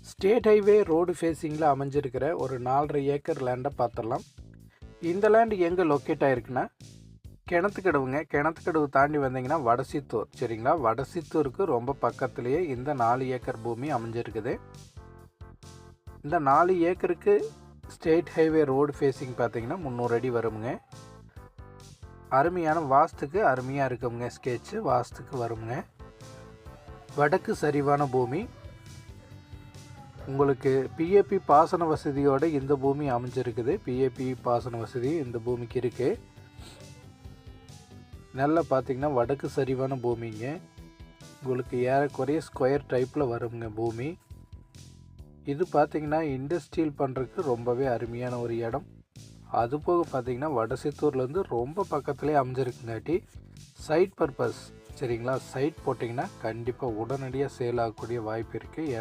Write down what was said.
State highway road ஃபேஸிங்கில் அமைஞ்சிருக்கிற ஒரு 4.5 acre லேண்டை பார்த்துடலாம். இந்த லேண்டு எங்கே லொக்கேட் ஆகிருக்குன்னா கிணத்துக்கடவுங்க. கிணத்துக்கடவு தாண்டி வந்தீங்கன்னா வடசித்தூர். சரிங்களா, வடசித்தூருக்கு ரொம்ப பக்கத்துலேயே இந்த 4 ஏக்கர் பூமி அமைஞ்சிருக்குது. இந்த 4 ஏக்கருக்கு ஸ்டேட் ஹைவே ரோடு ஃபேஸிங் பார்த்தீங்கன்னா 300 அடி வருமுங்க. அருமையான வாஸ்துக்கு அருமையாக இருக்குங்க. ஸ்கெட்சு வாஸ்துக்கு வருங்க. வடக்கு சரிவான பூமி. உங்களுக்கு பிஏபி பாசன வசதியோடு இந்த பூமி அமைஞ்சிருக்குது. பிஏபி பாசன வசதி இந்த பூமிக்கு இருக்குது. நல்லா பார்த்திங்கன்னா வடக்கு சரிவான பூமிங்க. உங்களுக்கு ஏறக்குறைய ஸ்கொயர் டைப்பில் வருங்க பூமி. இது பார்த்திங்கன்னா இண்டஸ்ட்ரியல் பண்ணுறதுக்கு ரொம்பவே அருமையான ஒரு இடம். அதுபோக பார்த்திங்கன்னா வடசித்தூர்லேருந்து ரொம்ப பக்கத்துலேயே அமைஞ்சிருக்குங்காட்டி சைட் பர்பஸ். சரிங்களா, சைட் போட்டிங்கன்னா கண்டிப்பாக உடனடியாக சேல் ஆகக்கூடிய வாய்ப்பு இருக்குது.